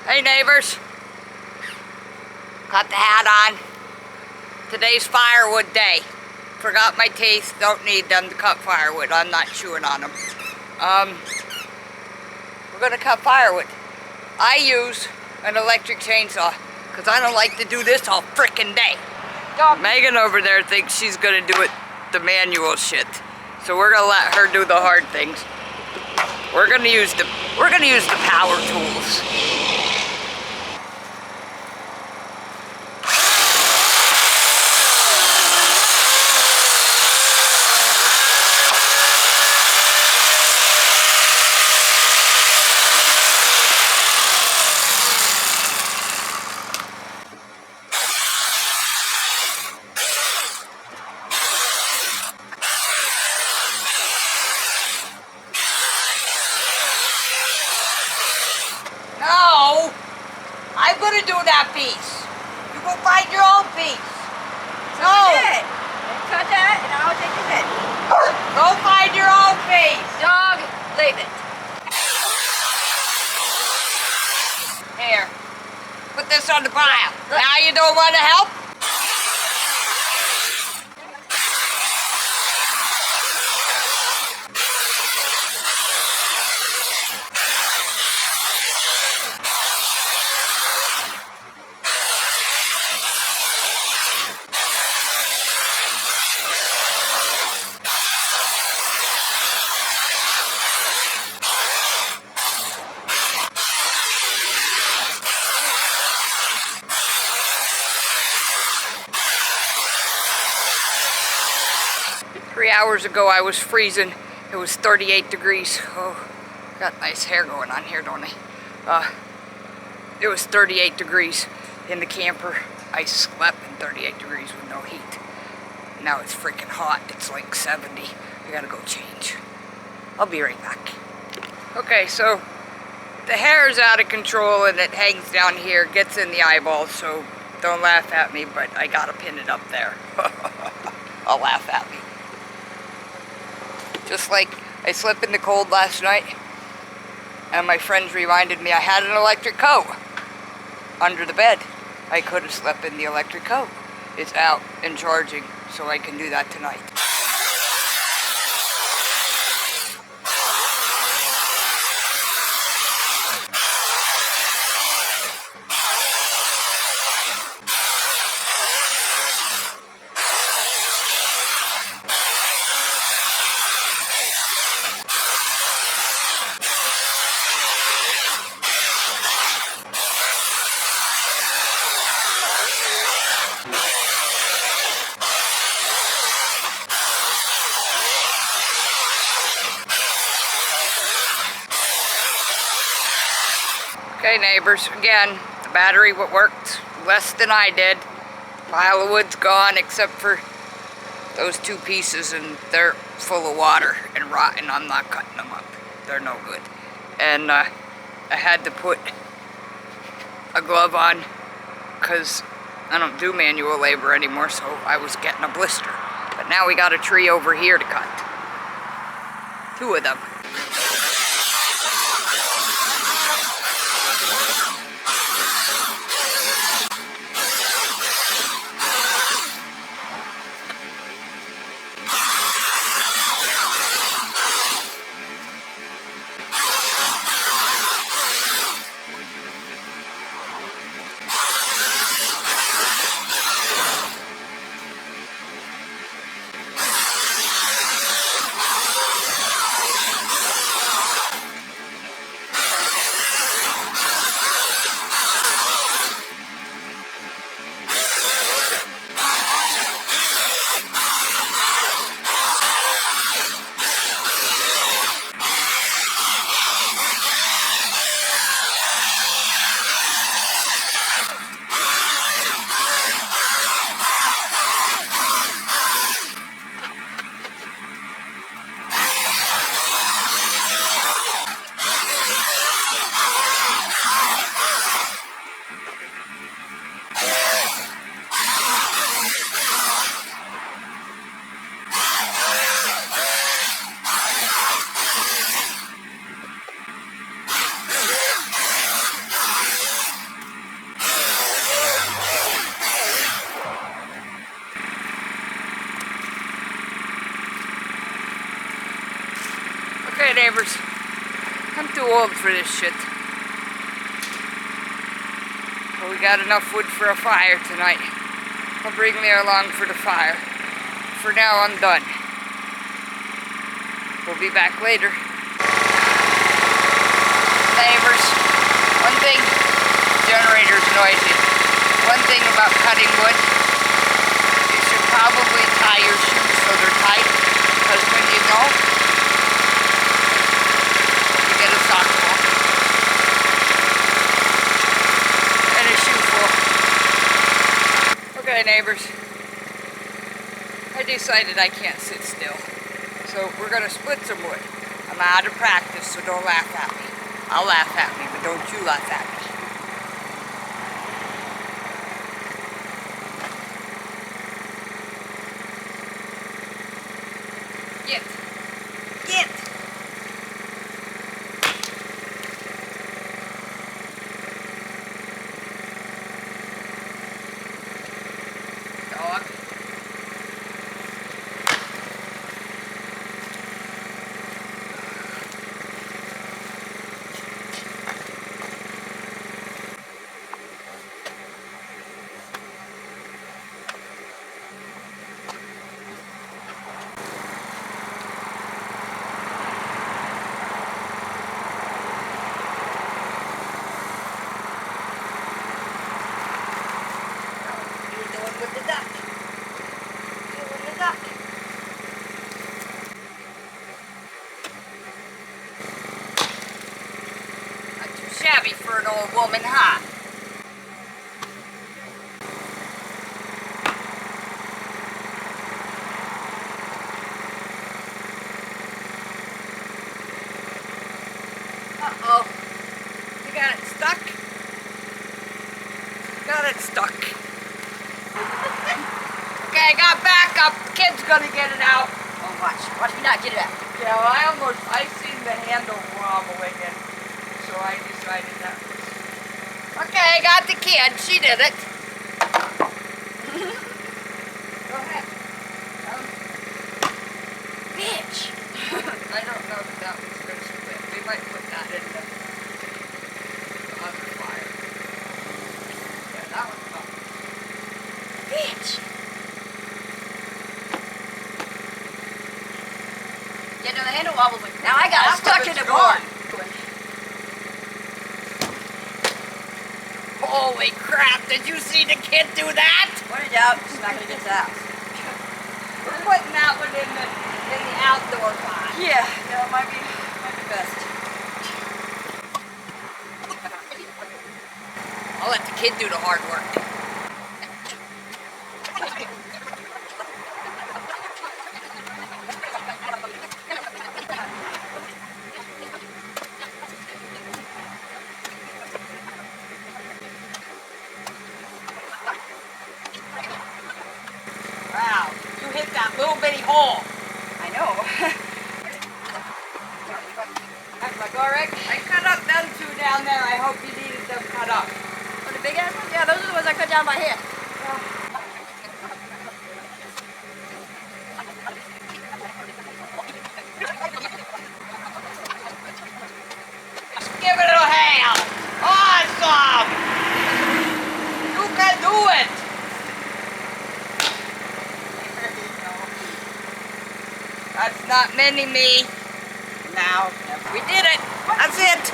Hey neighbors, got the hat on. Today's firewood day. Forgot my teeth, don't need them to cut firewood. I'm not chewing on them. We're gonna cut firewood. I use an electric chainsaw because I don't like to do this all frickin' day. Megan over there thinks she's gonna do it the manual shit. So we're gonna let her do the hard things. We're gonna use the power tools. No! I'm gonna do that piece. You go find your own piece. No! Cut that and I'll take the head. Go find your own piece. Dog, leave it. Here. Put this on the pile. Now you don't want to help? Three hours ago I was freezing. It was 38 degrees. Oh, got nice hair going on here, don't I? It was 38 degrees in the camper. I slept in 38 degrees with no heat. Now it's freaking hot. It's like 70. I gotta go change. I'll be right back. Okay, so the hair is out of control and it hangs down here, gets in the eyeballs, so don't laugh at me, but I gotta pin it up there. I'll laugh at me. Just like I slept in the cold last night, and my friends reminded me I had an electric coat under the bed. I could have slept in the electric coat. It's out and charging, so I can do that tonight. Okay neighbors, again, the battery worked less than I did. Pile of wood's gone except for those two pieces, and they're full of water and rotten. I'm not cutting them up. They're no good. And I had to put a glove on because I don't do manual labor anymore, so I was getting a blister. But now we got a tree over here to cut. Two of them. too old for this shit. But we got enough wood for a fire tonight. I'll bring Leah along for the fire. For now, I'm done. We'll be back later. Neighbors, one thing, generator's noisy. One thing about cutting wood, you should probably tie your shoes so they're tight, because when you don't, you get a sock full and a shoe full. Okay, neighbors, I decided I can't sit still, so we're gonna split some wood. I'm out of practice, so don't laugh at me. I'll laugh at me, but don't you laugh at me. Get. Dog. With the duck. With the duck. Not too shabby for an old woman, huh? Uh-oh. You got it stuck? Got it stuck. Okay, I got backup. The kid's gonna get it out. Oh, watch me not get it out. Yeah, well, I seen the handle wobbling and so I decided that was... Okay, I got the kid. She did it. Go ahead. Bitch. I don't know that was going to split. We might put that in the other fire. Yeah, that one's up. Bitch. Yeah, no, the handle wobbles like now. I got stuck in the board. Holy crap, did you see the kid do that? What a doubt, smack it against the house. We're putting that one in the outdoor fire. Yeah, it might be best. I'll let the kid do the hard work. Wow, you hit that little bitty hole. I know. That's like, all right, I cut up them two down there. I hope you needed them cut up. For the big ass ones? Yeah, those are the ones I cut down by hand. Give it a hand. Awesome. You can do it. There you go. That's not mini-me. Now, we did it. That's it.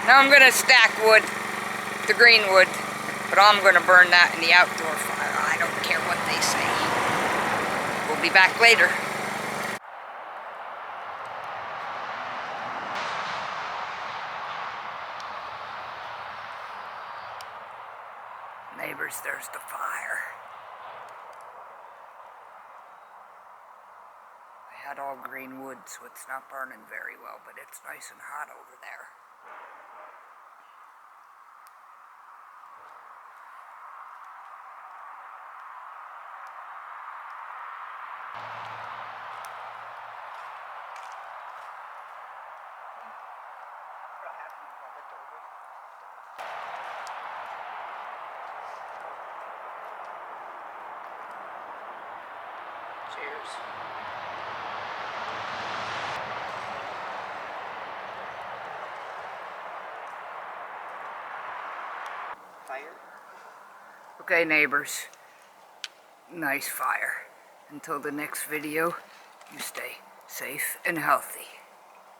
Now I'm going to stack wood, the green wood, but I'm going to burn that in the outdoor fire. I don't care what they say. We'll be back later. Neighbors, there's the fire. I had all green wood, so it's not burning very well, but it's nice and hot over there. Cheers. fire. Okay, neighbors. Nice fire. Until the next video, you stay safe and healthy.